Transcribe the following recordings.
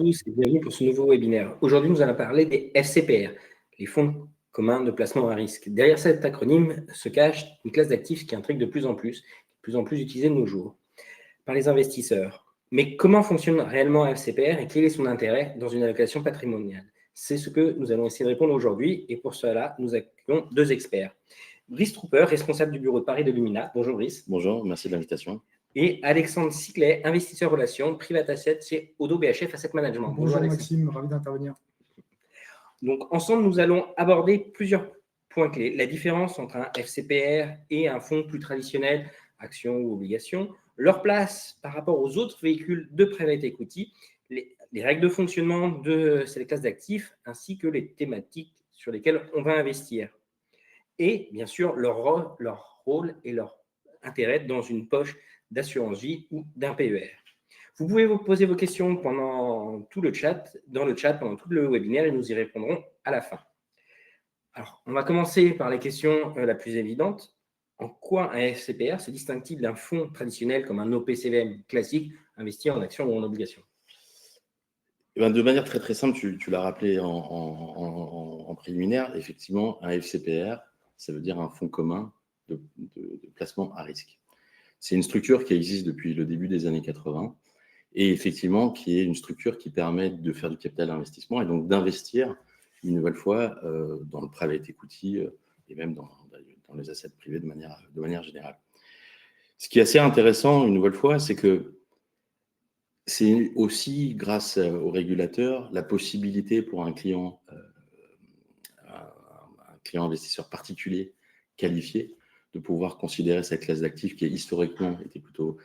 tous et bienvenue pour ce nouveau webinaire. Aujourd'hui, nous allons parler des FCPR, les fonds communs de placement à risque. Derrière cet acronyme se cache une classe d'actifs qui intrigue de plus en plus utilisée de nos jours par les investisseurs. Mais comment fonctionne réellement un FCPR et quel est son intérêt dans une allocation patrimoniale? C'est ce que nous allons essayer de répondre aujourd'hui et pour cela, nous accueillons deux experts. Brice Trooper, responsable du bureau de Paris de Lumina. Bonjour Brice. Bonjour, merci de l'invitation. Et Alexandre Siclet, investisseur relations, private asset chez Odo BHF Asset Management. Bonjour Maxime, ravi d'intervenir. Donc, ensemble, nous allons aborder plusieurs points clés. La différence entre un FCPR et un fonds plus traditionnel, actions ou obligations, leur place par rapport aux autres véhicules de private equity, les règles de fonctionnement de ces classes d'actifs, ainsi que les thématiques sur lesquelles on va investir. Et bien sûr, leur rôle et leur intérêt dans une poche d'assurance vie ou d'un PER. Vous pouvez vous poser vos questions pendant tout le chat, pendant tout le webinaire et nous y répondrons à la fin. Alors, on va commencer par la question la plus évidente. En quoi un FCPR se distingue-t-il d'un fonds traditionnel comme un OPCVM classique investi en actions ou en obligations? De manière très très simple, tu l'as rappelé en préliminaire, effectivement, un FCPR, ça veut dire un fonds commun de placement à risque. C'est une structure qui existe depuis le début des années 80 et effectivement qui est une structure qui permet de faire du capital investissement et donc d'investir une nouvelle fois dans le private equity et même dans les assets privés de manière générale. Ce qui est assez intéressant une nouvelle fois, c'est que c'est aussi grâce aux régulateurs la possibilité pour un client investisseur particulier qualifié de pouvoir considérer cette classe d'actifs qui historiquement était plutôt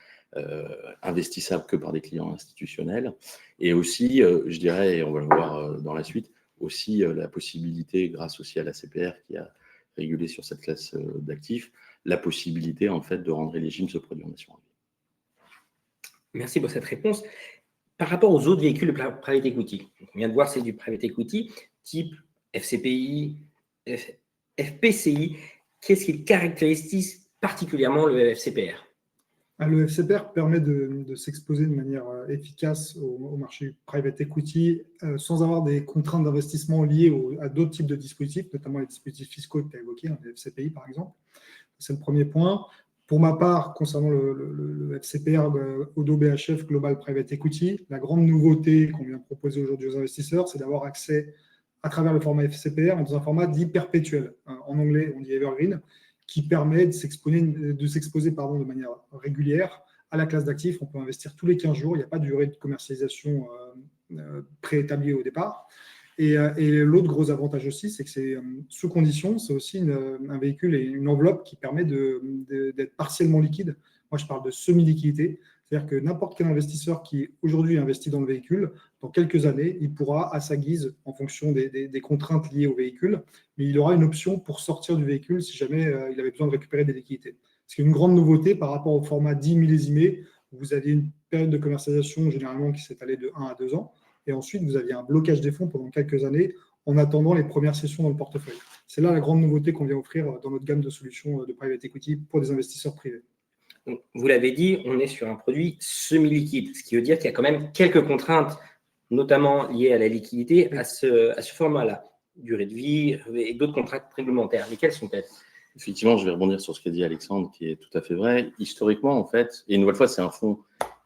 investissable que par des clients institutionnels. Et aussi, je dirais, et on va le voir dans la suite, aussi la possibilité, grâce aussi à la CPR qui a régulé sur cette classe d'actifs, la possibilité en fait de rendre éligible ce produit en assurance vie. Merci pour cette réponse. Par rapport aux autres véhicules de private equity, on vient de voir c'est du private equity type FCPI, FPCI. Qu'est-ce qui caractérise particulièrement le FCPR? Le FCPR permet de s'exposer de manière efficace au marché private equity sans avoir des contraintes d'investissement liées à d'autres types de dispositifs, notamment les dispositifs fiscaux que tu as évoqués, les FCPI par exemple. C'est le premier point. Pour ma part, concernant le FCPR Odo BHF Global Private Equity, la grande nouveauté qu'on vient proposer aujourd'hui aux investisseurs, c'est d'avoir accès à travers le format FCPR dans un format dit perpétuel. En anglais, on dit evergreen, qui permet de s'exposer de manière régulière à la classe d'actifs. On peut investir tous les 15 jours, il n'y a pas de durée de commercialisation préétablie au départ. Et l'autre gros avantage aussi, c'est que c'est sous condition, c'est aussi un véhicule et une enveloppe qui permet d'être partiellement liquide. Moi, je parle de semi-liquidité, c'est-à-dire que n'importe quel investisseur qui aujourd'hui investit dans le véhicule, dans quelques années, il pourra, à sa guise, en fonction des contraintes liées au véhicule, mais il aura une option pour sortir du véhicule si jamais il avait besoin de récupérer des liquidités. C'est une grande nouveauté par rapport au format 10 millésimé, où vous aviez une période de commercialisation généralement qui s'étalait de 1 à 2 ans, et ensuite vous aviez un blocage des fonds pendant quelques années en attendant les premières sessions dans le portefeuille. C'est là la grande nouveauté qu'on vient offrir dans notre gamme de solutions de private equity pour des investisseurs privés. Donc, vous l'avez dit, on est sur un produit semi-liquide, ce qui veut dire qu'il y a quand même quelques contraintes, notamment liées à la liquidité, à ce format-là, durée de vie et d'autres contraintes réglementaires. Lesquelles sont-elles? Effectivement, je vais rebondir sur ce qu'a dit Alexandre, qui est tout à fait vrai. Historiquement, en fait, et une nouvelle fois, c'est un fonds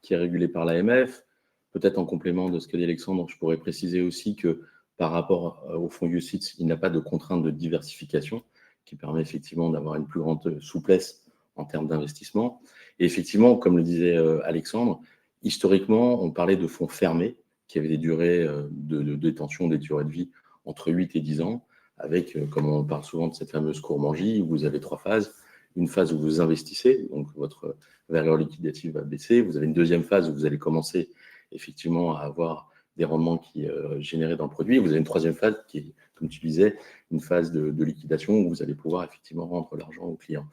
qui est régulé par l'AMF. Peut-être en complément de ce qu'a dit Alexandre, je pourrais préciser aussi que par rapport au fonds UCITS, il n'a pas de contrainte de diversification qui permet effectivement d'avoir une plus grande souplesse en termes d'investissement. Et effectivement, comme le disait Alexandre, historiquement, on parlait de fonds fermés qui avaient des durées de détention, des durées de vie entre 8 et 10 ans, avec, comme on parle souvent de cette fameuse courbe en J, où vous avez 3 phases. Une phase où vous investissez, donc votre valeur liquidative va baisser. Vous avez une deuxième phase où vous allez commencer effectivement à avoir des rendements qui générés dans le produit. Vous avez une troisième phase qui est, comme tu disais, une phase de liquidation où vous allez pouvoir effectivement rendre l'argent aux clients.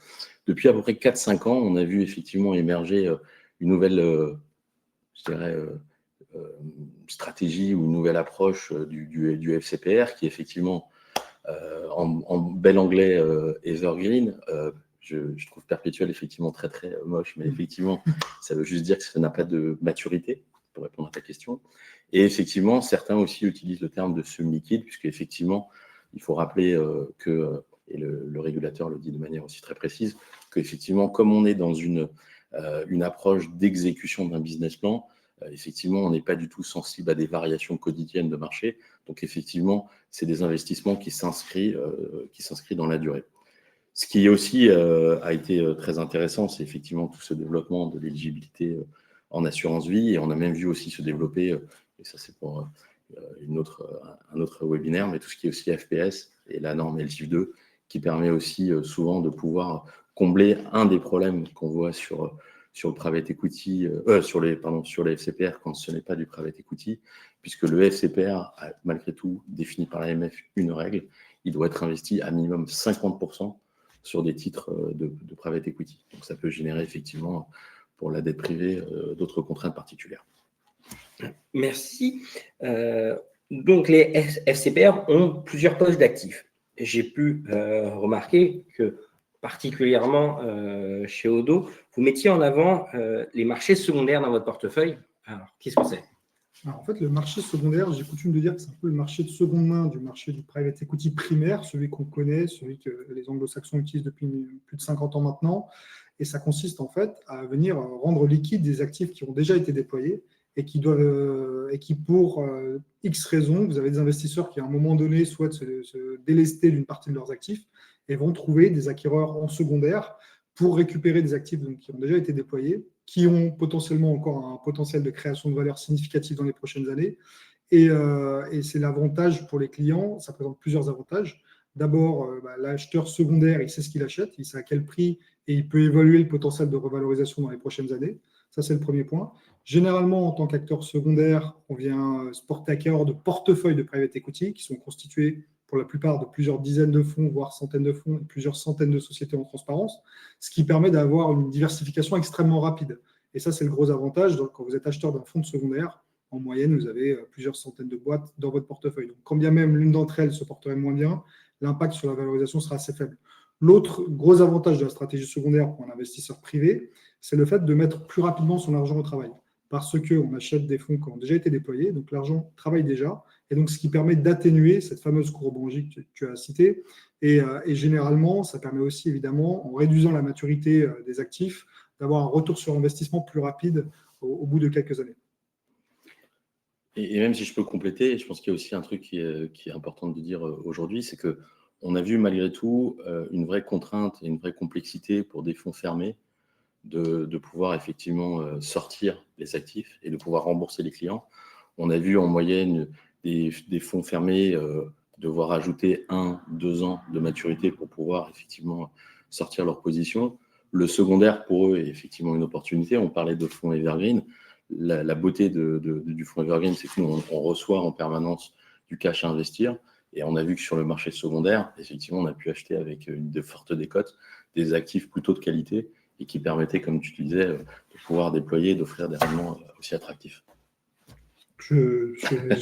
Depuis à peu près 4-5 ans, on a vu effectivement émerger une nouvelle, je dirais, stratégie ou une nouvelle approche du FCPR qui est effectivement, en bel anglais, evergreen. Je trouve perpétuel effectivement très très moche, mais effectivement, ça veut juste dire que ça n'a pas de maturité. pour répondre à ta question. Et effectivement, certains aussi utilisent le terme de semi-liquide, puisqu'effectivement, il faut rappeler et le régulateur le dit de manière aussi très précise, qu'effectivement, comme on est dans une approche d'exécution d'un business plan, effectivement, on n'est pas du tout sensible à des variations quotidiennes de marché. Donc, effectivement, c'est des investissements qui s'inscrivent dans la durée. Ce qui aussi a été très intéressant, c'est effectivement tout ce développement de l'éligibilité en assurance vie. Et on a même vu aussi se développer, et ça c'est pour un autre webinaire, mais tout ce qui est aussi FPS et la norme LGIF2, qui permet aussi souvent de pouvoir combler un des problèmes qu'on voit sur le private equity, sur les FCPR quand ce n'est pas du private equity, puisque le FCPR a malgré tout défini par l'AMF une règle, il doit être investi à minimum 50% sur des titres de private equity. Donc ça peut générer effectivement pour la dette privée d'autres contraintes particulières. Merci. Donc les FCPR ont plusieurs postes d'actifs. J'ai pu remarquer que particulièrement chez Odo, vous mettiez en avant les marchés secondaires dans votre portefeuille. Alors, qu'est-ce que c'est ? Alors, en fait, le marché secondaire, j'ai coutume de dire que c'est un peu le marché de seconde main du marché du private equity primaire, celui qu'on connaît, celui que les anglo-saxons utilisent depuis plus de 50 ans maintenant. Et ça consiste en fait à venir rendre liquide des actifs qui ont déjà été déployés et qui pour X raisons, vous avez des investisseurs qui à un moment donné souhaitent se délester d'une partie de leurs actifs et vont trouver des acquéreurs en secondaire pour récupérer des actifs qui ont déjà été déployés, qui ont potentiellement encore un potentiel de création de valeur significative dans les prochaines années. Et c'est l'avantage pour les clients, ça présente plusieurs avantages. D'abord, l'acheteur secondaire, il sait ce qu'il achète, il sait à quel prix et il peut évaluer le potentiel de revalorisation dans les prochaines années. Ça, c'est le premier point. Généralement, en tant qu'acteur secondaire, on vient se porter acquéreur de portefeuilles de private equity qui sont constitués pour la plupart de plusieurs dizaines de fonds, voire centaines de fonds, et plusieurs centaines de sociétés en transparence, ce qui permet d'avoir une diversification extrêmement rapide. Et ça, c'est le gros avantage. Donc, quand vous êtes acheteur d'un fonds de secondaire, en moyenne, vous avez plusieurs centaines de boîtes dans votre portefeuille. Donc, quand bien même l'une d'entre elles se porterait moins bien, l'impact sur la valorisation sera assez faible. L'autre gros avantage de la stratégie secondaire pour un investisseur privé, c'est le fait de mettre plus rapidement son argent au travail. Parce qu'on achète des fonds qui ont déjà été déployés, donc l'argent travaille déjà, et donc ce qui permet d'atténuer cette fameuse courbe rongique que tu as citée. Et généralement, ça permet aussi évidemment, en réduisant la maturité des actifs, d'avoir un retour sur investissement plus rapide au bout de quelques années. Et même si je peux compléter, je pense qu'il y a aussi un truc qui est important de dire aujourd'hui, c'est qu'on a vu malgré tout une vraie contrainte et une vraie complexité pour des fonds fermés de pouvoir effectivement sortir les actifs et de pouvoir rembourser les clients. On a vu en moyenne des fonds fermés devoir ajouter 1-2 ans de maturité pour pouvoir effectivement sortir leur position. Le secondaire, pour eux, est effectivement une opportunité. On parlait de fonds evergreen. La beauté du fonds evergreen, c'est que nous, on reçoit en permanence du cash à investir. Et on a vu que sur le marché secondaire, effectivement, on a pu acheter avec de fortes décotes des actifs plutôt de qualité et qui permettaient, comme tu disais, de pouvoir déployer et d'offrir des rendements aussi attractifs. Je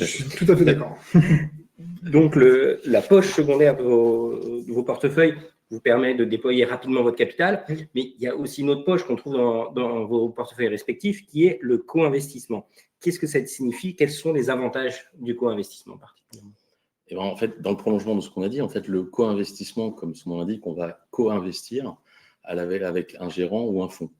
suis tout à fait d'accord. Donc, la poche secondaire de vos portefeuilles vous permet de déployer rapidement votre capital, mais il y a aussi une autre poche qu'on trouve dans vos portefeuilles respectifs qui est le co-investissement. Qu'est-ce que ça signifie ? Quels sont les avantages du co-investissement particulièrement ? Et ben, en fait, dans le prolongement de ce qu'on a dit, en fait, le co-investissement, comme son nom l'indique, on va co-investir avec un gérant ou un fonds.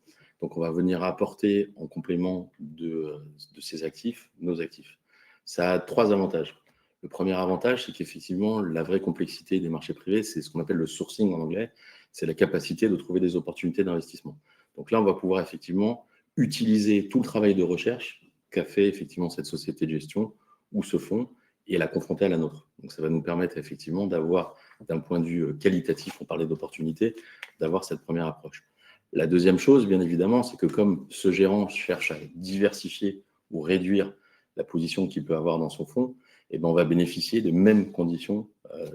Donc, on va venir apporter en complément de ces actifs, nos actifs. Ça a 3 avantages. Le premier avantage, c'est qu'effectivement, la vraie complexité des marchés privés, c'est ce qu'on appelle le sourcing en anglais, c'est la capacité de trouver des opportunités d'investissement. Donc là, on va pouvoir effectivement utiliser tout le travail de recherche qu'a fait effectivement cette société de gestion ou ce fonds et la confronter à la nôtre. Donc ça va nous permettre effectivement d'avoir, d'un point de vue qualitatif, on parlait d'opportunités, d'avoir cette première approche. La deuxième chose, bien évidemment, c'est que comme ce gérant cherche à diversifier ou réduire la position qu'il peut avoir dans son fonds, eh ben on va bénéficier des mêmes conditions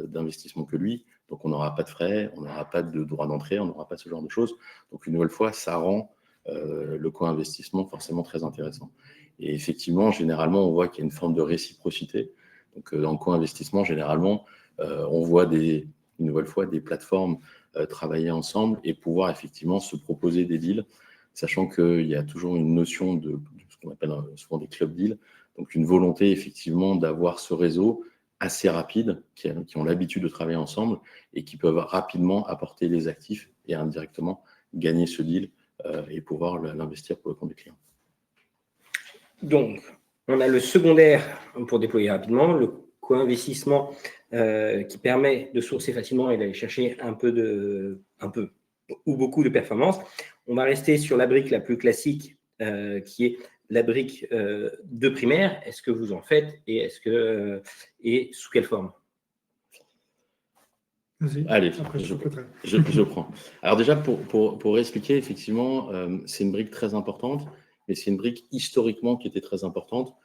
d'investissement que lui. Donc, on n'aura pas de frais, on n'aura pas de droit d'entrée, on n'aura pas ce genre de choses. Donc, une nouvelle fois, ça rend le co-investissement forcément très intéressant. Et effectivement, généralement, on voit qu'il y a une forme de réciprocité. Donc, dans le co-investissement, généralement, on voit une nouvelle fois des plateformes travailler ensemble et pouvoir effectivement se proposer des deals, sachant qu'il y a toujours une notion de ce qu'on appelle souvent des club deals. Donc, une volonté effectivement d'avoir ce réseau assez rapide, qui ont l'habitude de travailler ensemble et qui peuvent rapidement apporter les actifs et indirectement gagner ce deal et pouvoir l'investir pour le compte des clients. Donc, on a le secondaire pour déployer rapidement, le co-investissement qui permet de sourcer facilement et d'aller chercher un peu ou beaucoup de performance. On va rester sur la brique la plus classique qui est la brique de primaire. Est-ce que vous en faites et sous quelle forme? Allez, je prends. Alors déjà, pour expliquer, effectivement, c'est une brique très importante, mais c'est une brique historiquement qui était très importante,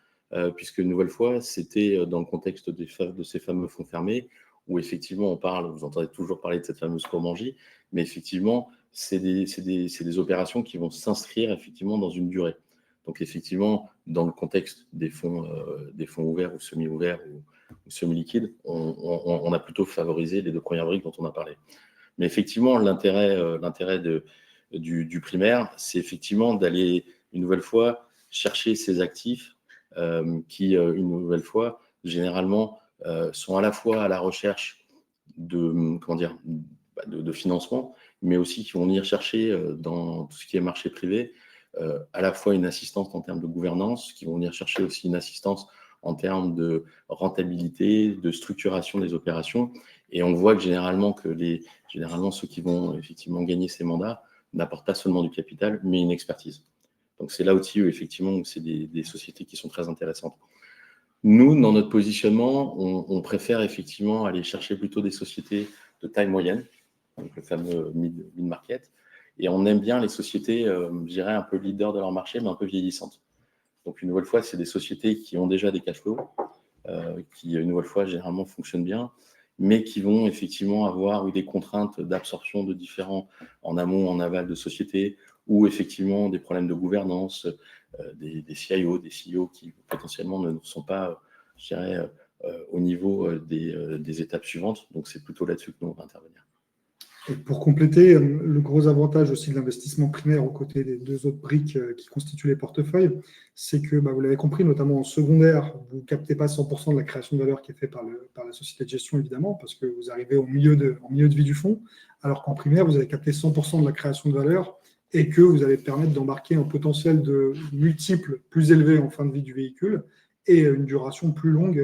puisque une nouvelle fois, c'était dans le contexte de ces fameux fonds fermés, où effectivement, vous entendez toujours parler de cette fameuse comangie, mais effectivement, c'est des opérations qui vont s'inscrire effectivement dans une durée. Donc effectivement, dans le contexte des fonds ouverts ou semi-ouverts ou semi-liquides, on a plutôt favorisé les deux premières briques dont on a parlé. Mais effectivement, l'intérêt du primaire, c'est effectivement d'aller une nouvelle fois chercher ces actifs qui, une nouvelle fois, généralement, sont à la fois à la recherche de financement, mais aussi qui vont venir chercher dans tout ce qui est marché privé, à la fois une assistance en termes de gouvernance, qui vont venir chercher aussi une assistance en termes de rentabilité, de structuration des opérations. Et on voit que généralement ceux qui vont effectivement gagner ces mandats n'apportent pas seulement du capital, mais une expertise. Donc c'est là aussi où effectivement c'est des sociétés qui sont très intéressantes. Nous, dans notre positionnement, on préfère effectivement aller chercher plutôt des sociétés de taille moyenne, donc le fameux mid-market, et on aime bien les sociétés, je dirais, un peu leaders de leur marché, mais un peu vieillissantes. Donc, une nouvelle fois, c'est des sociétés qui ont déjà des cash flows, qui, une nouvelle fois, généralement fonctionnent bien, mais qui vont effectivement avoir des contraintes d'absorption de différents en amont, en aval de sociétés, ou effectivement des problèmes de gouvernance, des CIO, des CEO qui potentiellement ne sont pas, je dirais, au niveau des étapes suivantes. Donc, c'est plutôt là-dessus que nous, on va intervenir. Et pour compléter, le gros avantage aussi de l'investissement primaire aux côtés des deux autres briques qui constituent les portefeuilles, c'est que, vous l'avez compris, notamment en secondaire, vous ne captez pas 100% de la création de valeur qui est faite par la société de gestion, évidemment, parce que vous arrivez en milieu de vie du fonds, alors qu'en primaire, vous allez capter 100% de la création de valeur et que vous allez permettre d'embarquer un potentiel de multiples plus élevé en fin de vie du véhicule et une duration plus longue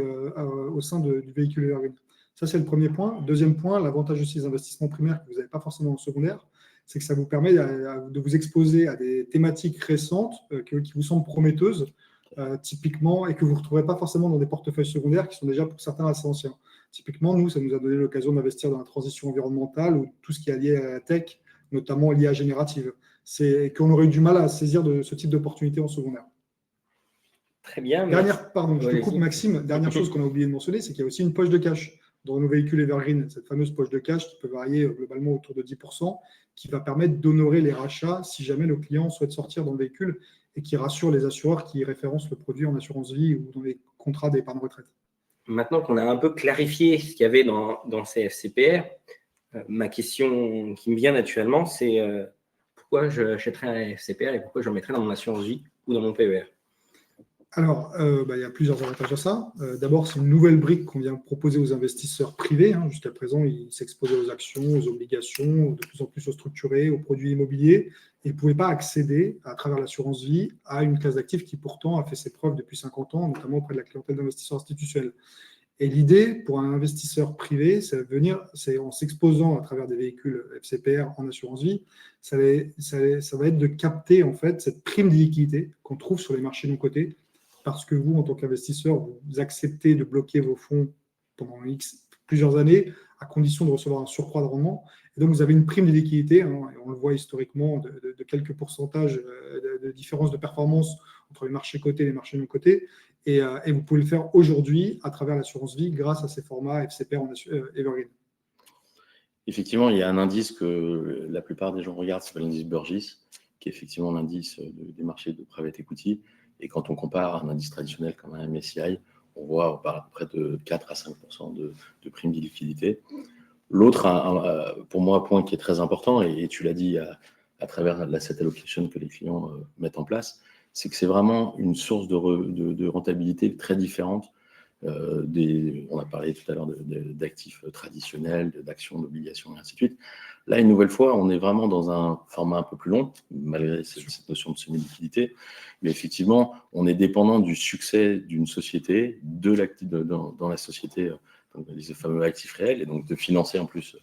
au sein du véhicule evergreen. Ça, c'est le premier point. Deuxième point, l'avantage aussi des investissements primaires que vous n'avez pas forcément en secondaire, c'est que ça vous permet de vous exposer à des thématiques récentes qui vous semblent prometteuses, typiquement, et que vous ne retrouverez pas forcément dans des portefeuilles secondaires qui sont déjà pour certains assez anciens. Typiquement, nous, ça nous a donné l'occasion d'investir dans la transition environnementale ou tout ce qui est lié à la tech, notamment l'IA générative. C'est qu'on aurait eu du mal à saisir de ce type d'opportunité en secondaire. Très bien. Je te coupe, Maxime. Dernière chose qu'on a oublié de mentionner, c'est qu'il y a aussi une poche de cash dans nos véhicules evergreen, cette fameuse poche de cash qui peut varier globalement autour de 10%, qui va permettre d'honorer les rachats si jamais nos clients souhaitent sortir dans le véhicule et qui rassure les assureurs qui référencent le produit en assurance vie ou dans les contrats d'épargne retraite. Maintenant qu'on a un peu clarifié ce qu'il y avait dans ces FCPR, ma question qui me vient naturellement, c'est pourquoi j'achèterais un FCPR et pourquoi je le mettrais dans mon assurance vie ou dans mon PER? Alors, il y a plusieurs avantages à ça. D'abord, c'est une nouvelle brique qu'on vient proposer aux investisseurs privés. Jusqu'à présent, ils s'exposaient aux actions, aux obligations, de plus en plus aux structurés, aux produits immobiliers, et ils ne pouvaient pas accéder, à travers l'assurance vie, à une classe d'actifs qui pourtant a fait ses preuves depuis 50 ans, notamment auprès de la clientèle d'investisseurs institutionnels. Et l'idée, pour un investisseur privé, c'est en s'exposant à travers des véhicules FCPR en assurance vie, ça va être de capter en fait cette prime de liquidité qu'on trouve sur les marchés non cotés, parce que vous, en tant qu'investisseur, vous acceptez de bloquer vos fonds pendant plusieurs années, à condition de recevoir un surcroît de rendement. Et donc, vous avez une prime de liquidité, et on le voit historiquement, de quelques pourcentages de différence de performance entre les marchés cotés et les marchés non cotés. Et vous pouvez le faire aujourd'hui à travers l'assurance vie grâce à ces formats FCPR en evergreen. Effectivement, il y a un indice que la plupart des gens regardent, c'est l'indice Burgiss, qui est effectivement l'indice des marchés de private equity. Et quand on compare à un indice traditionnel comme un MSCI, on voit à peu près de 4 à 5% de prime de liquidité. L'autre, pour moi, point qui est très important, et tu l'as dit à travers l'asset allocation que les clients mettent en place, c'est que c'est vraiment une source de rentabilité très différente. On a parlé tout à l'heure d'actifs traditionnels, d'actions, d'obligations, et ainsi de suite. Là, une nouvelle fois, on est vraiment dans un format un peu plus long, malgré cette notion de semi-liquidité. Mais effectivement, on est dépendant du succès d'une société, dans la société, donc les fameux actifs réels, et donc de financer en plus,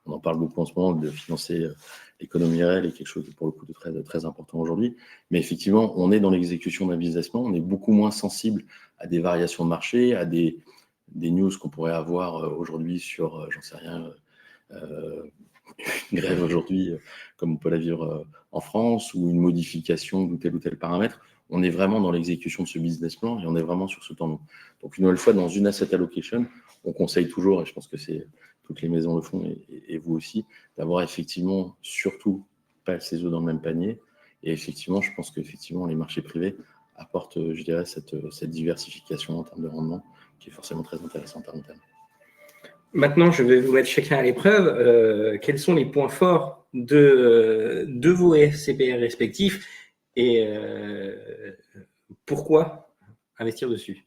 on en parle beaucoup en ce moment, de financer l'économie réelle est quelque chose pour le coup de très, très important aujourd'hui. Mais effectivement, on est dans l'exécution d'un businessment, on est beaucoup moins sensible à des variations de marché, à des news qu'on pourrait avoir aujourd'hui sur, j'en sais rien, une grève aujourd'hui, comme on peut la vivre en France, ou une modification de tel ou tel paramètre. On est vraiment dans l'exécution de ce business plan et on est vraiment sur ce temps long. Donc, une nouvelle fois, dans une asset allocation, on conseille toujours, et je pense que toutes les maisons le font, et vous aussi, d'avoir effectivement, surtout, pas ses œufs dans le même panier. Et effectivement, je pense qu'effectivement, les marchés privés apportent, je dirais, cette diversification en termes de rendement qui est forcément très intéressante à long terme. Maintenant, je vais vous mettre chacun à l'épreuve. Quels sont les points forts de vos FCPR respectifs et pourquoi investir dessus?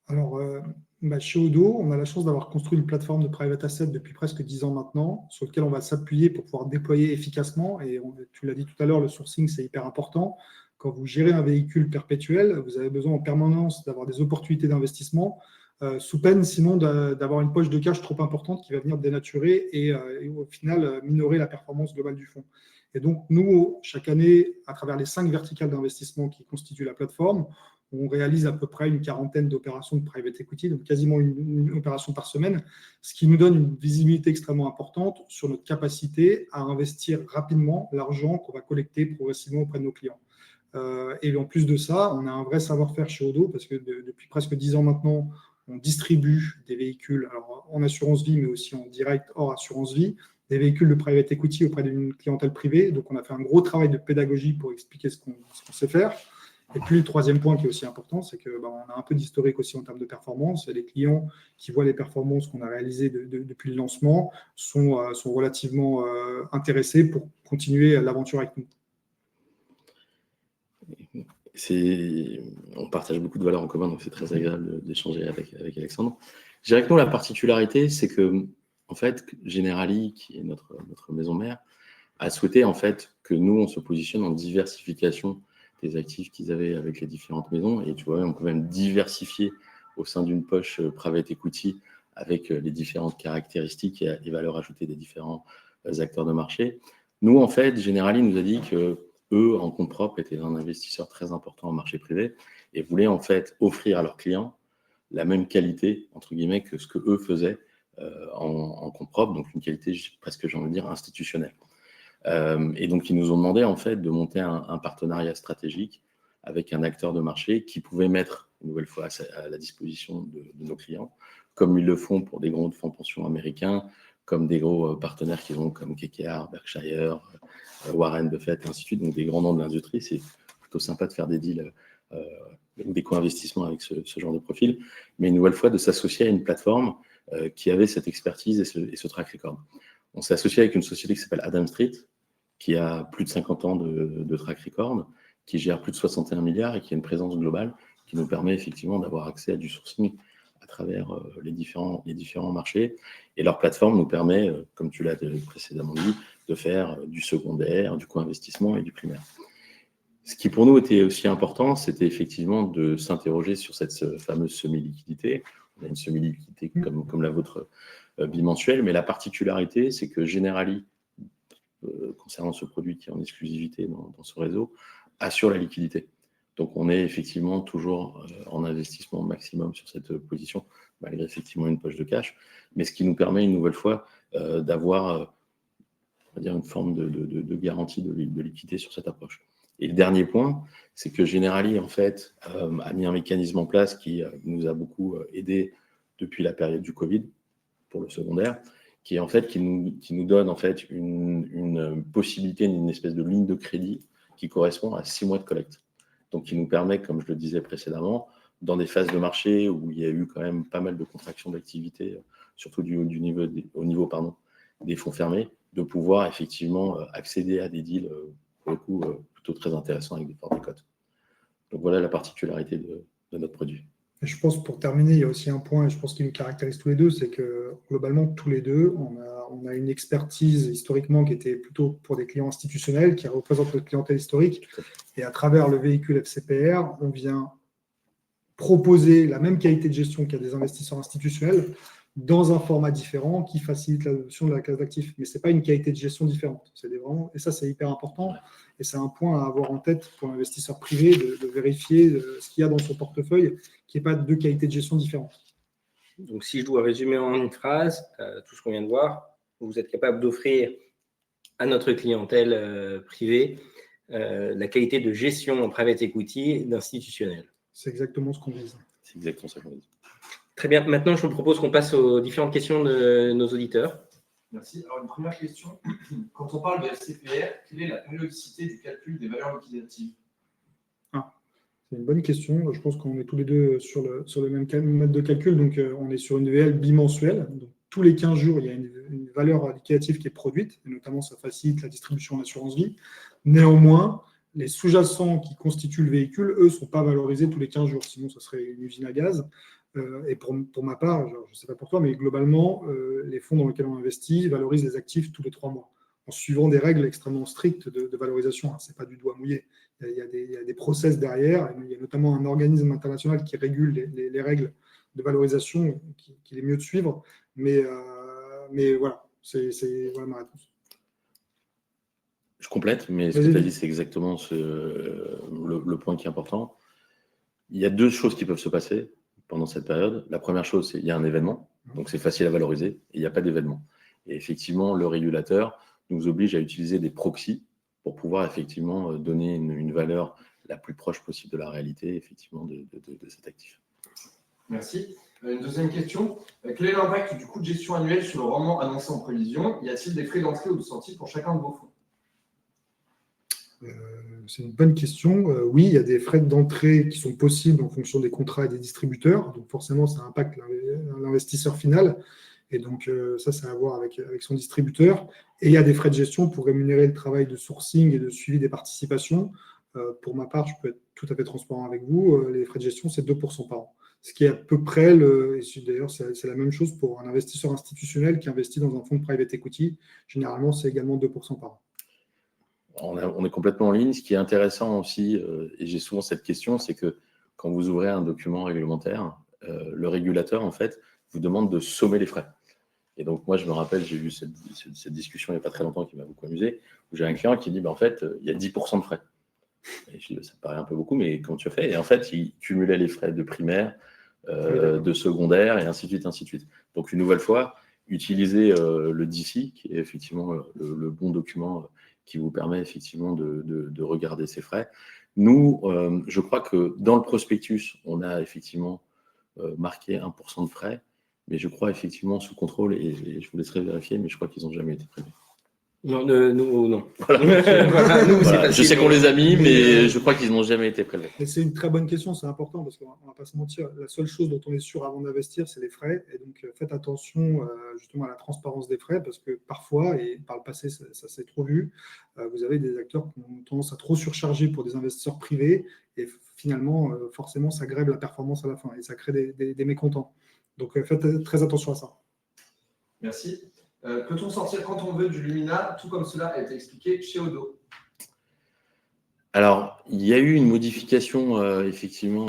Alors, chez Odo, on a la chance d'avoir construit une plateforme de private asset depuis presque 10 ans maintenant, sur laquelle on va s'appuyer pour pouvoir déployer efficacement. Et tu l'as dit tout à l'heure, le sourcing, c'est hyper important. Quand vous gérez un véhicule perpétuel, vous avez besoin en permanence d'avoir des opportunités d'investissement, sous peine sinon d'avoir une poche de cash trop importante qui va venir dénaturer et au final minorer la performance globale du fonds. Et donc, nous, chaque année, à travers les 5 verticales d'investissement qui constituent la plateforme, on réalise à peu près une quarantaine d'opérations de private equity, donc quasiment une opération par semaine, ce qui nous donne une visibilité extrêmement importante sur notre capacité à investir rapidement l'argent qu'on va collecter progressivement auprès de nos clients. Et en plus de ça, on a un vrai savoir-faire chez Odo, parce que depuis presque 10 ans maintenant, on distribue des véhicules, alors en assurance vie, mais aussi en direct hors assurance vie, des véhicules de private equity auprès d'une clientèle privée. Donc, on a fait un gros travail de pédagogie pour expliquer ce qu'on sait faire. Et puis, le troisième point qui est aussi important, c'est qu'on a un peu d'historique aussi en termes de performance. Et les clients qui voient les performances qu'on a réalisées depuis le lancement sont relativement intéressés pour continuer l'aventure avec nous. On partage beaucoup de valeurs en commun, donc c'est très agréable d'échanger avec Alexandre. Je dirais que nous, la particularité, c'est que, en fait, Generali, qui est notre maison mère, a souhaité en fait que nous, on se positionne en diversification des actifs qu'ils avaient avec les différentes maisons. Et tu vois, on peut même diversifier au sein d'une poche private equity avec les différentes caractéristiques et valeurs ajoutées des différents acteurs de marché. Nous, en fait, Generali nous a dit que eux, en compte propre, étaient un investisseur très important en marché privé et voulaient en fait offrir à leurs clients la même qualité, entre guillemets, que ce que eux faisaient en compte propre, donc une qualité presque, j'ai envie de dire, institutionnelle. Et donc, ils nous ont demandé en fait de monter un partenariat stratégique avec un acteur de marché qui pouvait mettre, une nouvelle fois, à la disposition de nos clients, comme ils le font pour des gros fonds de pension américains, comme des gros partenaires qu'ils ont comme KKR, Berkshire, Warren Buffett, et ainsi de suite, donc des grands noms de l'industrie. C'est plutôt sympa de faire des deals ou des co-investissements avec ce genre de profil, mais une nouvelle fois de s'associer à une plateforme qui avait cette expertise et ce track record. On s'est associé avec une société qui s'appelle Adam Street, qui a plus de 50 ans de track record, qui gère plus de 61 milliards et qui a une présence globale qui nous permet effectivement d'avoir accès à du sourcing à travers les différents marchés. Et leur plateforme nous permet, comme tu l'as précédemment dit, de faire du secondaire, du co-investissement et du primaire. Ce qui pour nous était aussi important, c'était effectivement de s'interroger sur cette fameuse semi-liquidité. On a une semi-liquidité comme la vôtre bimensuelle, mais la particularité, c'est que Generali, concernant ce produit qui est en exclusivité dans ce réseau, assure la liquidité. Donc, on est effectivement toujours en investissement maximum sur cette position, malgré effectivement une poche de cash, mais ce qui nous permet une nouvelle fois d'avoir, on va dire, une forme de garantie de liquidité sur cette approche. Et le dernier point, c'est que Generali, en fait, a mis un mécanisme en place qui nous a beaucoup aidé depuis la période du Covid pour le secondaire, qui nous donne en fait une possibilité, une espèce de ligne de crédit qui correspond à 6 mois de collecte. Donc, qui nous permet, comme je le disais précédemment, dans des phases de marché où il y a eu quand même pas mal de contractions d'activité, surtout au niveau des fonds fermés, de pouvoir effectivement accéder à des deals, pour le coup, plutôt très intéressants avec des fortes cotes. Donc voilà la particularité de notre produit. Et je pense, pour terminer, il y a aussi un point, et je pense qui nous caractérise tous les deux, c'est que globalement, tous les deux, on a une expertise historiquement qui était plutôt pour des clients institutionnels, qui représentent notre clientèle historique. Et à travers le véhicule FCPR, on vient proposer la même qualité de gestion qu'à des investisseurs institutionnels dans un format différent qui facilite l'adoption de la classe d'actifs. Mais ce n'est pas une qualité de gestion différente. Et ça, c'est hyper important. Et c'est un point à avoir en tête pour l'investisseur privé, de vérifier ce qu'il y a dans son portefeuille, qu'il n'y ait pas deux qualités de gestion différentes. Donc, si je dois résumer en une phrase, tout ce qu'on vient de voir, vous êtes capable d'offrir à notre clientèle privée la qualité de gestion en private equity d'institutionnel. C'est exactement ce qu'on vise. C'est exactement ça qu'on vise. Très bien. Maintenant, je vous propose qu'on passe aux différentes questions de nos auditeurs. Merci. Alors, une première question. Quand on parle de FCPR, quelle est la périodicité du calcul des valeurs liquidatives? C'est une bonne question. Je pense qu'on est tous les deux sur le même mode de calcul. Donc, on est sur une VL bimensuelle. Donc, tous les 15 jours, il y a une valeur liquidative qui est produite. Et notamment, ça facilite la distribution d'assurance vie. Néanmoins, les sous-jacents qui constituent le véhicule, eux, ne sont pas valorisés tous les 15 jours. Sinon, ça serait une usine à gaz. Et pour ma part, je ne sais pas pour toi, mais globalement, les fonds dans lesquels on investit valorisent les actifs tous les 3 mois, en suivant des règles extrêmement strictes de valorisation. Ce n'est pas du doigt mouillé. Il y a des process derrière. Il y a notamment un organisme international qui régule les règles de valorisation, qu'il est mieux de suivre. Mais voilà, c'est voilà ma réponse. Je complète, mais ce que tu as dit, c'est exactement le point qui est important. Il y a 2 choses qui peuvent se passer pendant cette période. La première chose, c'est qu'il y a un événement, donc c'est facile à valoriser, et il n'y a pas d'événement. Et effectivement, le régulateur nous oblige à utiliser des proxys pour pouvoir effectivement donner une valeur la plus proche possible de la réalité, effectivement, de cet actif. Merci. Une deuxième question. Quel est l'impact du coût de gestion annuel sur le rendement annoncé en prévision? Y a-t-il des frais d'entrée ou de sortie pour chacun de vos fonds? C'est une bonne question. Oui, il y a des frais d'entrée qui sont possibles en fonction des contrats et des distributeurs. Donc forcément, ça impacte l'investisseur final. Et donc ça, c'est à voir avec son distributeur. Et il y a des frais de gestion pour rémunérer le travail de sourcing et de suivi des participations. Pour ma part, je peux être tout à fait transparent avec vous. Les frais de gestion, c'est 2% par an. Ce qui est à peu près, d'ailleurs, c'est la même chose pour un investisseur institutionnel qui investit dans un fonds de private equity. Généralement, c'est également 2% par an. On est complètement en ligne. Ce qui est intéressant aussi, et j'ai souvent cette question, c'est que quand vous ouvrez un document réglementaire, le régulateur, en fait, vous demande de sommer les frais. Et donc, moi, je me rappelle, j'ai eu cette discussion il n'y a pas très longtemps qui m'a beaucoup amusé, où j'ai un client qui dit, en fait, il y a 10% de frais. Et je dis, ça paraît un peu beaucoup, mais comment tu as fait? Et en fait, il cumulait les frais de primaire, de secondaire, et ainsi de suite, ainsi de suite. Donc, une nouvelle fois, utilisez le DCI, qui est effectivement le bon document qui vous permet effectivement de regarder ces frais. Nous, je crois que dans le prospectus, on a effectivement marqué 1% de frais, mais je crois effectivement sous contrôle, et je vous laisserai vérifier, mais je crois qu'ils n'ont jamais été prélevés. Non, nous, non. Voilà. Voilà, nous, Voilà. Je sais qu'on les a mis, mais je crois qu'ils n'ont jamais été prélevés. Et c'est une très bonne question, c'est important parce qu'on ne va pas se mentir. La seule chose dont on est sûr avant d'investir, c'est les frais. Et donc, faites attention justement à la transparence des frais parce que parfois, et par le passé, ça s'est trop vu, vous avez des acteurs qui ont tendance à trop surcharger pour des investisseurs privés et finalement, forcément, ça grève la performance à la fin et ça crée des mécontents. Donc, faites très attention à ça. Merci. Peut-on sortir quand on veut du Lumina, tout comme cela a été expliqué chez Odo? Alors, il y a eu une modification, effectivement,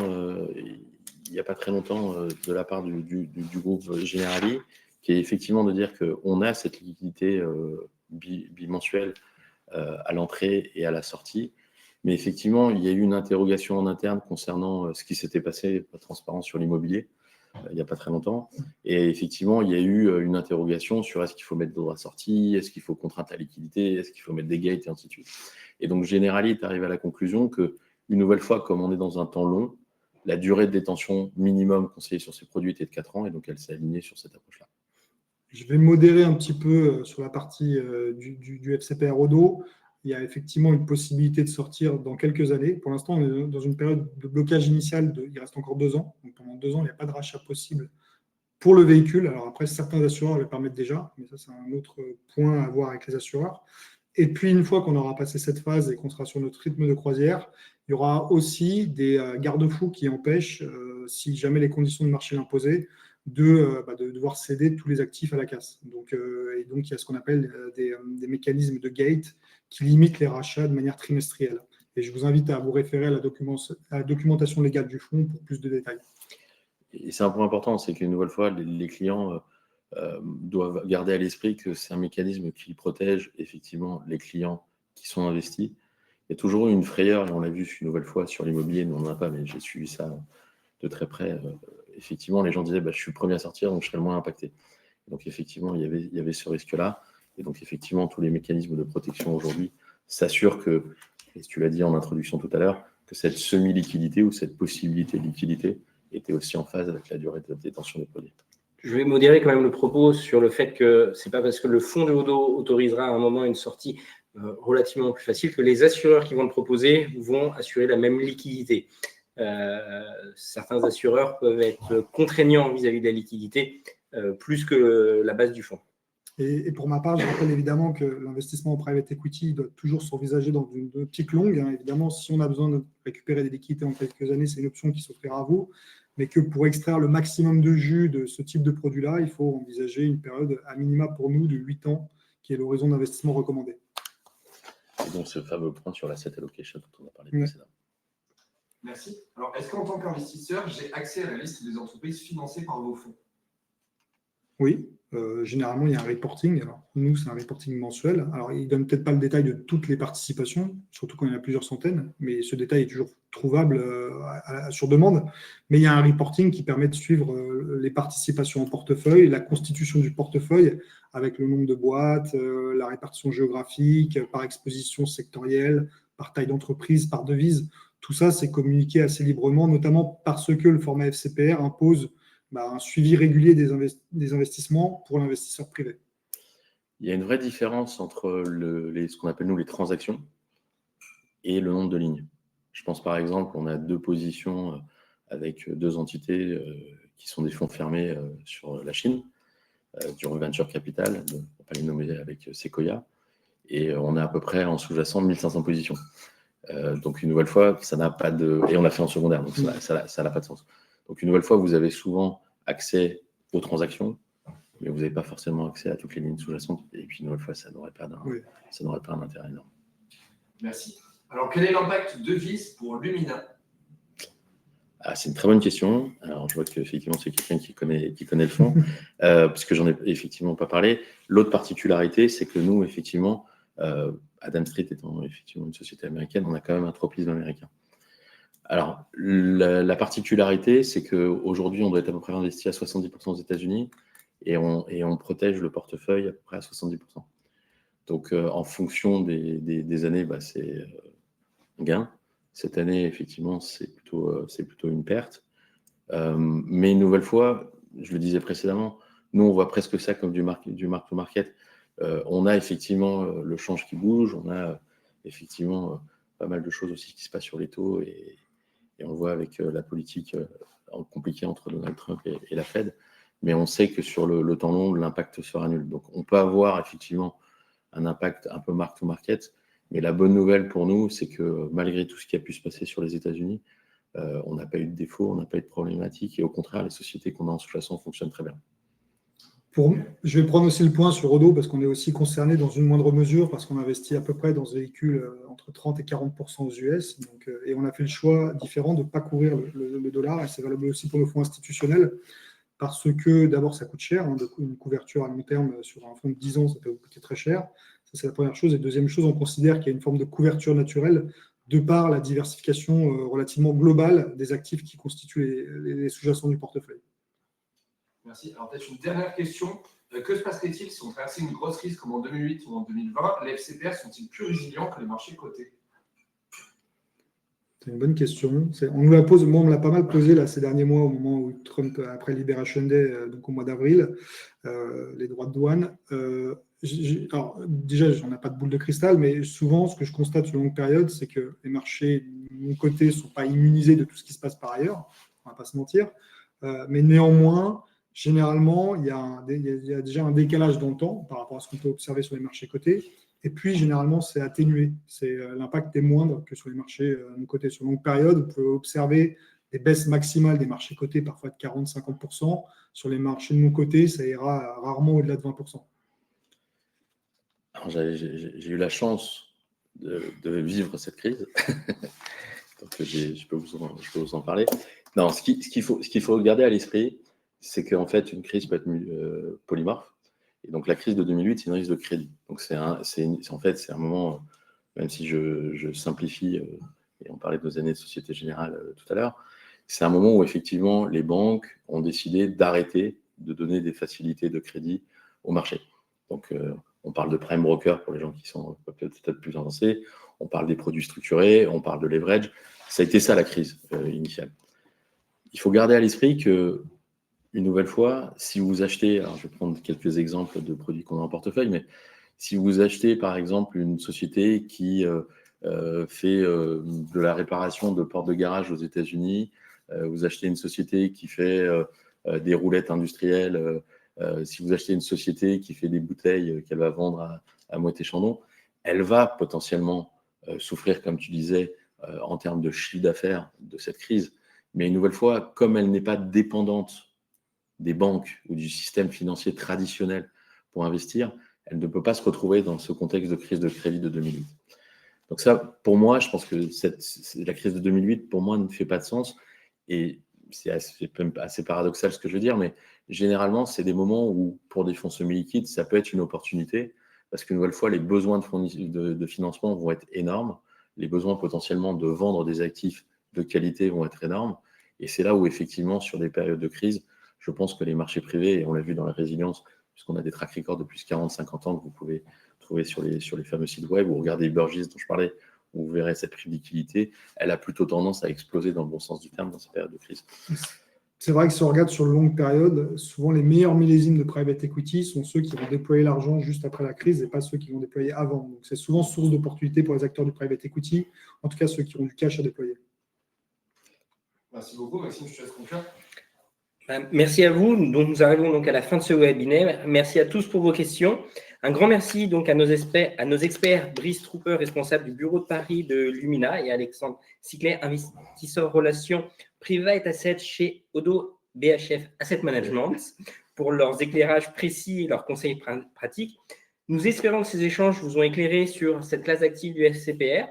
il n'y a pas très longtemps, de la part du groupe Generali, qui est effectivement de dire qu'on a cette liquidité bimensuelle à l'entrée et à la sortie. Mais effectivement, il y a eu une interrogation en interne concernant ce qui s'était passé, pas transparent sur l'immobilier, il n'y a pas très longtemps. Et effectivement, il y a eu une interrogation sur est-ce qu'il faut mettre de droit sortie, est-ce qu'il faut contrainte à liquidité, est-ce qu'il faut mettre des gates et ainsi de suite. Et donc, Generali est arrivé à la conclusion qu'une nouvelle fois, comme on est dans un temps long, la durée de détention minimum conseillée sur ces produits était de 4 ans, et donc elle s'est alignée sur cette approche-là. Je vais modérer un petit peu sur la partie du FCPR Odo. Il y a effectivement une possibilité de sortir dans quelques années. Pour l'instant, on est dans une période de blocage initial. Il reste encore 2 ans. Donc, pendant 2 ans, il n'y a pas de rachat possible pour le véhicule. Alors après, certains assureurs le permettent déjà, mais ça, c'est un autre point à voir avec les assureurs. Et puis, une fois qu'on aura passé cette phase et qu'on sera sur notre rythme de croisière, il y aura aussi des garde-fous qui empêchent, si jamais les conditions de marché l'imposaient, de devoir céder tous les actifs à la casse. Donc, et donc, il y a ce qu'on appelle des mécanismes de gate qui limitent les rachats de manière trimestrielle. Et je vous invite à vous référer à la documentation légale du fonds pour plus de détails. Et c'est un point important, c'est qu'une nouvelle fois, les clients doivent garder à l'esprit que c'est un mécanisme qui protège effectivement les clients qui sont investis. Il y a toujours eu une frayeur, et on l'a vu une nouvelle fois sur l'immobilier, nous on n'en a pas, mais j'ai suivi ça de très près. Effectivement, les gens disaient je suis le premier à sortir, donc je serai le moins impacté. Donc effectivement, il y avait ce risque-là. Et donc effectivement, tous les mécanismes de protection aujourd'hui s'assurent que, et tu l'as dit en introduction tout à l'heure, que cette semi-liquidité ou cette possibilité de liquidité était aussi en phase avec la durée de détention des produits. Je vais modérer quand même le propos sur le fait que ce n'est pas parce que le fonds de haut dos autorisera à un moment une sortie relativement plus facile que les assureurs qui vont le proposer vont assurer la même liquidité. Certains assureurs peuvent être contraignants vis-à-vis de la liquidité plus que la base du fonds. Et pour ma part, je rappelle évidemment que l'investissement en private equity doit toujours s'envisager dans une optique longue. Évidemment, si on a besoin de récupérer des liquidités en quelques années, c'est une option qui s'offrira à vous. Mais que pour extraire le maximum de jus de ce type de produit-là, il faut envisager une période à minima pour nous de 8 ans, qui est l'horizon d'investissement recommandé. Et donc ce fameux point sur l'asset allocation dont on a parlé précédemment. Merci. Alors, est-ce qu'en tant qu'investisseur, j'ai accès à la liste des entreprises financées par vos fonds? Oui, généralement, il y a un reporting. Alors, nous, c'est un reporting mensuel. Alors, il ne donne peut-être pas le détail de toutes les participations, surtout quand il y en a plusieurs centaines, mais ce détail est toujours trouvable sur demande. Mais il y a un reporting qui permet de suivre les participations en portefeuille, la constitution du portefeuille avec le nombre de boîtes, la répartition géographique, par exposition sectorielle, par taille d'entreprise, par devise. Tout ça, c'est communiqué assez librement, notamment parce que le format FCPR impose un suivi régulier des investissements pour l'investisseur privé. Il y a une vraie différence entre ce qu'on appelle nous les transactions et le nombre de lignes. Je pense par exemple, on a 2 positions avec 2 entités qui sont des fonds fermés sur la Chine, du venture capital, on ne va pas les nommer avec Sequoia, et on a à peu près en sous-jacent 1500 positions. Donc une nouvelle fois, ça n'a pas de... Et on l'a fait en secondaire, donc ça n'a pas de sens. Donc une nouvelle fois, vous avez souvent accès aux transactions, mais vous n'avez pas forcément accès à toutes les lignes sous-jacentes. Et puis une nouvelle fois, ça n'aurait pas un intérêt énorme. Merci. Alors quel est l'impact devise pour Lumina? C'est une très bonne question. Alors je vois qu'effectivement, c'est quelqu'un qui connaît le fonds, parce que j'en ai effectivement pas parlé. L'autre particularité, c'est que nous, effectivement, Adams Street étant effectivement une société américaine, on a quand même un tropisme américain. Alors, la particularité, c'est qu'aujourd'hui, on doit être à peu près investi à 70% aux États-Unis et on protège le portefeuille à peu près à 70%. Donc, en fonction des années, c'est un gain. Cette année, effectivement, c'est plutôt une perte. Mais une nouvelle fois, je le disais précédemment, nous, on voit presque ça comme du mark-to-market. On a effectivement le change qui bouge, on a effectivement pas mal de choses aussi qui se passent sur les taux et on le voit avec la politique compliquée entre Donald Trump et la Fed. Mais on sait que sur le temps long, l'impact sera nul. Donc, on peut avoir effectivement un impact un peu mark-to-market. Mais la bonne nouvelle pour nous, c'est que malgré tout ce qui a pu se passer sur les États-Unis, on n'a pas eu de défaut, on n'a pas eu de problématique. Et au contraire, les sociétés qu'on a en sous-jacent fonctionnent très bien. Je vais prendre aussi le point sur Odo parce qu'on est aussi concerné dans une moindre mesure parce qu'on investit à peu près dans ce véhicule entre 30 et 40% aux US. Donc, et on a fait le choix différent de ne pas couvrir le dollar et c'est valable aussi pour nos fonds institutionnels parce que d'abord ça coûte cher, une couverture à long terme sur un fonds de 10 ans ça peut vous coûter très cher. Ça c'est la première chose. Et deuxième chose, on considère qu'il y a une forme de couverture naturelle de par la diversification relativement globale des actifs qui constituent les sous-jacents du portefeuille. Merci. Alors, peut-être une dernière question. Que se passerait-il si on traversait une grosse crise comme en 2008 ou en 2020? Les FCPR sont-ils plus résilients que les marchés cotés? C'est une bonne question. On nous la pose, moi, on me l'a pas mal posé là, ces derniers mois, au moment où Trump, après Liberation Day, donc au mois d'avril, les droits de douane. Alors, déjà, on n'a pas de boule de cristal, mais souvent, ce que je constate sur une longue période, c'est que les marchés non cotés ne sont pas immunisés de tout ce qui se passe par ailleurs, on ne va pas se mentir. Mais néanmoins, Généralement, il y a déjà un décalage dans le temps par rapport à ce qu'on peut observer sur les marchés cotés. Et puis, généralement, c'est atténué. L'impact est moindre que sur les marchés non cotés. Sur longue période, vous pouvez observer des baisses maximales des marchés cotés, parfois de 40-50%. Sur les marchés non cotés, ça ira rarement au-delà de 20%. Alors, j'ai eu la chance de vivre cette crise. Donc, je peux vous en parler. Non, ce qu'il faut garder à l'esprit, c'est qu'en fait, une crise peut être polymorphe. Et donc, la crise de 2008, c'est une crise de crédit. Donc, en fait, c'est un moment, même si je simplifie, et on parlait de nos années de Société Générale tout à l'heure, c'est un moment où, effectivement, les banques ont décidé d'arrêter de donner des facilités de crédit au marché. Donc, on parle de prime broker pour les gens qui sont peut-être plus avancés, on parle des produits structurés, on parle de leverage. Ça a été ça, la crise initiale. Il faut garder à l'esprit que, une nouvelle fois, si vous achetez, alors je vais prendre quelques exemples de produits qu'on a en portefeuille, mais si vous achetez par exemple une société qui fait de la réparation de portes de garage aux États-Unis, vous achetez une société qui fait des roulettes industrielles, si vous achetez une société qui fait des bouteilles qu'elle va vendre à Moët-et-Chandon, elle va potentiellement souffrir, comme tu disais, en termes de chiffre d'affaires de cette crise. Mais une nouvelle fois, comme elle n'est pas dépendante des banques ou du système financier traditionnel pour investir, elle ne peut pas se retrouver dans ce contexte de crise de crédit de 2008. Donc ça, pour moi, je pense que la crise de 2008, pour moi, ne fait pas de sens. Et c'est assez paradoxal ce que je veux dire, mais généralement, c'est des moments où, pour des fonds semi-liquides, ça peut être une opportunité, parce qu'une nouvelle fois, les besoins de financement vont être énormes, les besoins potentiellement de vendre des actifs de qualité vont être énormes, et c'est là où, effectivement, sur des périodes de crise, je pense que les marchés privés, et on l'a vu dans la résilience, puisqu'on a des track records de plus de 40-50 ans que vous pouvez trouver sur les fameux sites web, ou regardez Burgiss dont je parlais, où vous verrez cette liquidité, elle a plutôt tendance à exploser dans le bon sens du terme dans ces périodes de crise. C'est vrai que si on regarde sur longue période, souvent les meilleurs millésimes de private equity sont ceux qui vont déployer l'argent juste après la crise et pas ceux qui vont déployer avant. Donc c'est souvent source d'opportunité pour les acteurs du private equity, en tout cas ceux qui ont du cash à déployer. Merci beaucoup, Maxime, je te laisse conclure. Merci à vous. Donc, nous arrivons donc à la fin de ce webinaire. Merci à tous pour vos questions. Un grand merci donc à nos experts, Brice Trooper, responsable du bureau de Paris de Lumina, et Alexandre Siclet, investisseur relations private asset chez Oddo BHF Asset Management, pour leurs éclairages précis et leurs conseils pratiques. Nous espérons que ces échanges vous ont éclairé sur cette classe d'actifs du FCPR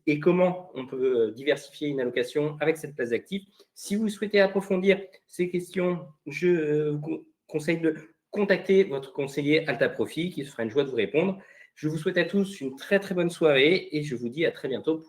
et comment on peut diversifier une allocation avec cette classe d'actifs. Si vous souhaitez approfondir ces questions, je vous conseille de contacter votre conseiller Alta Profit qui se fera une joie de vous répondre. Je vous souhaite à tous une très très bonne soirée et je vous dis à très bientôt.